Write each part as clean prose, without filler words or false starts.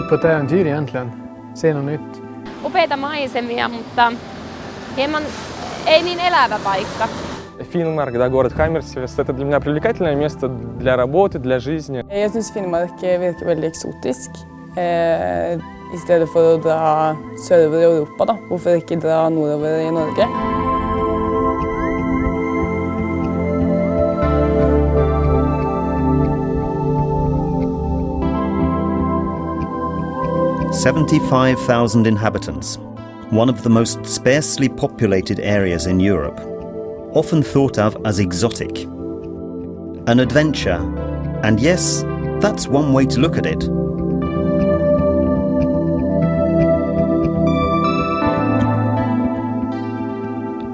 ut på ett äventyr egentligen. Se något nytt. Upeita maisemia, mutta hieman ei niin elävä paikka. Finnmark, да, город Хаммерсвест, это для меня привлекательное место для работы, для жизни. Jag synes Finnmark virker veldig eksotisk. I stedet for å dra sørover i Europa, da. Hvorfor ikke dra nordover i Norge? "75,000 inhabitants, one of the most sparsely populated areas in Europe, often thought of as exotic. An adventure, and yes, that's one way to look at it.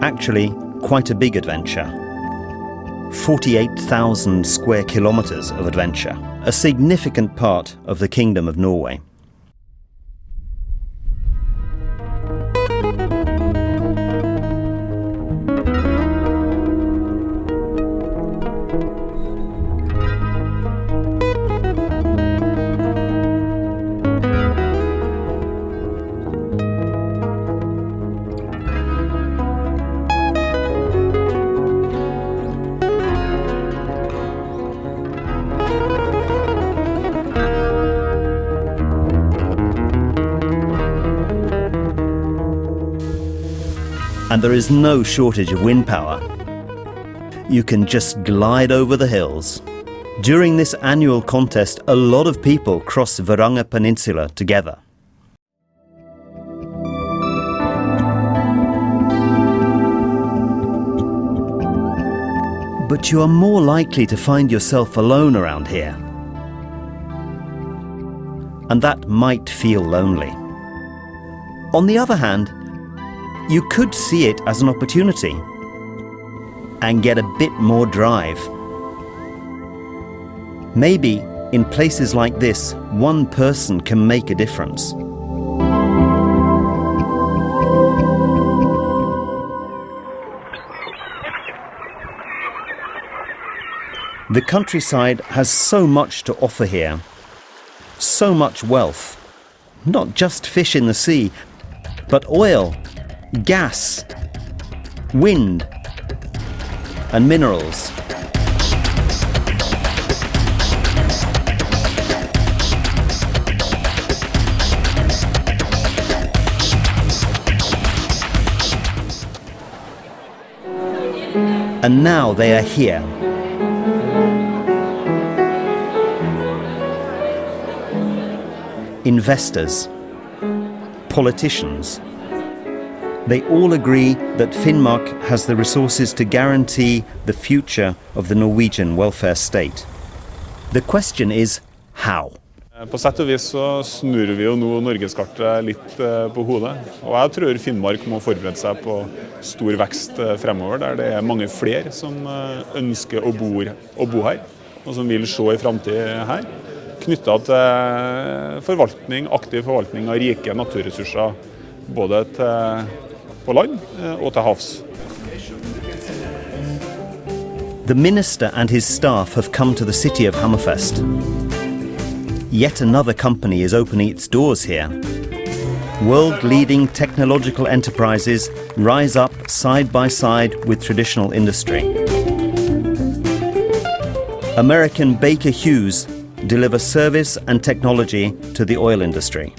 Actually, quite a big adventure. 48,000 square kilometers of adventure, a significant part of the Kingdom of Norway. And there is no shortage of wind power. You can just glide over the hills. During this annual contest, a lot of people cross Varanga Peninsula together. But you are more likely to find yourself alone around here. And that might feel lonely. On the other hand, you could see it as an opportunity and get a bit more drive. Maybe in places like this, one person can make a difference. The countryside has so much to offer here, so much wealth. Not just fish in the sea, but oil, gas, wind, and minerals. And now they are here. Investors, politicians, they all agree that Finnmark has the resources to guarantee the future of the Norwegian welfare state. The question is how? På sett og vis så snurrer vi jo nå Norgeskartet litt på hodet, og jeg tror Finnmark må forberede seg på stor vekst fremover, der det er mange flere som ønsker å bo her, og som vil se i fremtiden her, knyttet til forvaltning, aktiv forvaltning av rike naturressurser, både på land og til havs. The minister and his staff have come to the city of Hammerfest. Yet another company is opening its doors here. World-leading technological enterprises rise up side by side with traditional industry. American Baker Hughes deliver service and technology to the oil industry.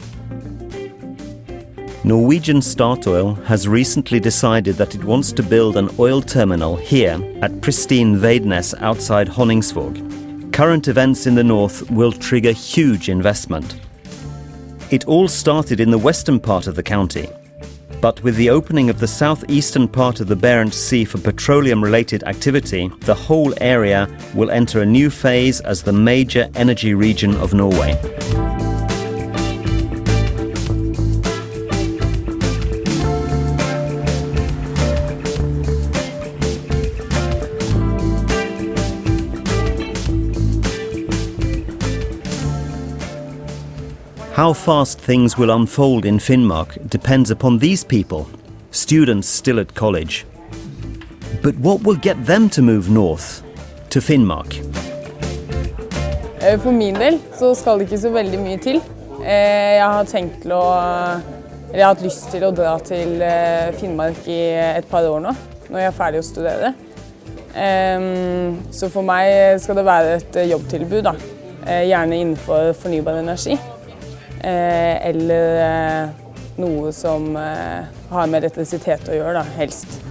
Norwegian Statoil has recently decided that it wants to build an oil terminal here at pristine Veidnes outside Honningsvåg. Current events in the north will trigger huge investment. It all started in the western part of the county, but with the opening of the southeastern part of the Barents Sea for petroleum-related activity, the whole area will enter a new phase as the major energy region of Norway. How fast things will unfold in Finnmark depends upon these people, students still at college. But what will get them to move north, to Finnmark? For min del så skal det ikke så veldig mye til. Jeg har tenkt til jeg har hatt lyst til å dra til Finnmark i et par år nå, når jeg er ferdig å studere. Så for meg skal det være et jobbtilbud, da. Gjerne innenfor fornybar energi, eller noe som har med elektrisitet å gjøre, da, helst.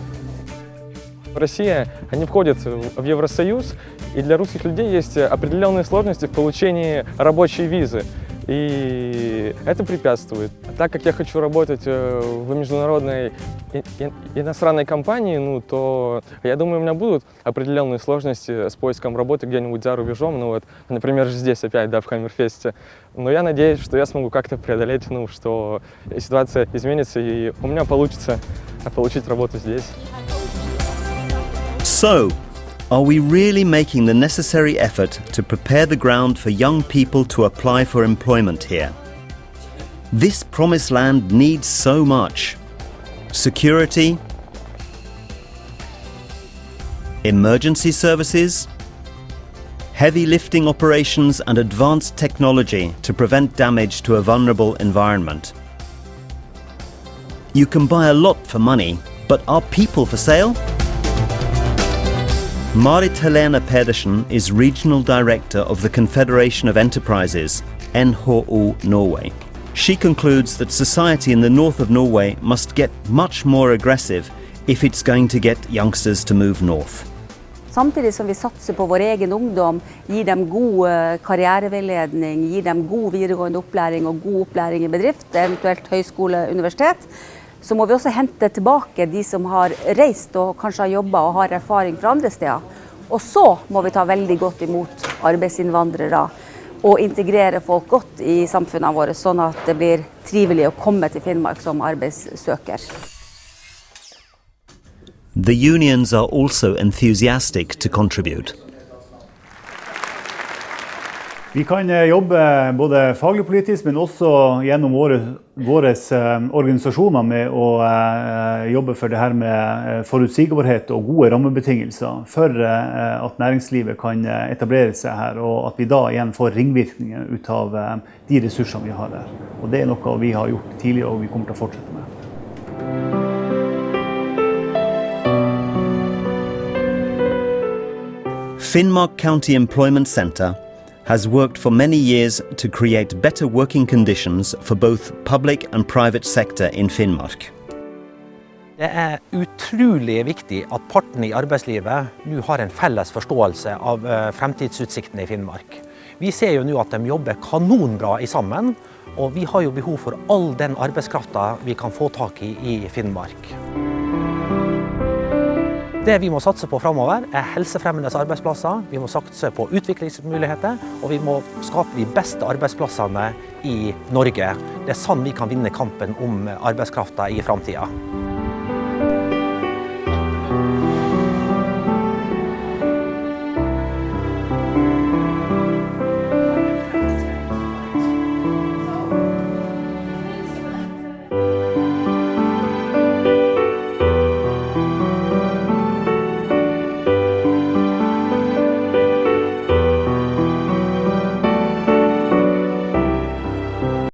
Россия, они входят в Евросоюз, и для русских людей есть определенные сложности в получении рабочей визы. И это препятствует. Так как я хочу работать в международной иностранной компании, ну, то я думаю, у меня будут определенные сложности с поиском работы где-нибудь за рубежом, ну вот, например, здесь опять, да, в Хаммерфесте. Но я надеюсь, что я смогу как-то преодолеть, ну, что ситуация изменится и у меня получится получить работу здесь. So, are we really making the necessary effort to prepare the ground for young people to apply for employment here? This promised land needs so much. Security, emergency services, heavy lifting operations and advanced technology to prevent damage to a vulnerable environment. You can buy a lot for money, but are people for sale? Marit Helena Pedersen is Regional Director of the Confederation of Enterprises, NHO Norway. She concludes that society in the north of Norway must get much more aggressive if it's going to get youngsters to move north. Samtidig som vi satser på vår egen ungdom, gir dem god karriereveiledning, gir dem god videregående opplæring og god opplæring i bedrift, eventuelt høyskole, universitet, så må vi også hente tilbake de som har reist og kanskje har jobbet og har erfaring fra andre steder. Og så må vi ta veldig godt imot arbeidsinnvandrere og integrere folk godt i samfunnet vårt, sånn at det blir trivelig å komme til Finnmark som arbeidssøker. The unions are also enthusiastic to contribute. Vi kan jobbe både faglig politisk, men også gjennom våre organisasjoner med å jobbe for det her med forutsigbarhet og gode rammebetingelser for at næringslivet kan etablere seg her, og at vi da igjen får ringvirkninger ut av de ressursene vi har der. Og det er noe vi har gjort tidligere og vi kommer til å fortsette med. Finnmark County Employment Centre has worked for many years to create better working conditions for both public and private sector in Finnmark. Det er utrolig viktig at partene i arbeidslivet nå har en felles forståelse av fremtidsutsiktene i Finnmark. Vi ser jo nå at de jobber kanonbra i sammen, og vi har jo behov for all den arbeidskraften vi kan få tak i Finnmark. Det vi må satse på fremover er helsefremmende arbeidsplasser, vi må satse på utviklingsmuligheter, og vi må skape de beste arbeidsplassene i Norge. Det er sånn vi kan vinne kampen om arbeidskraften i fremtiden.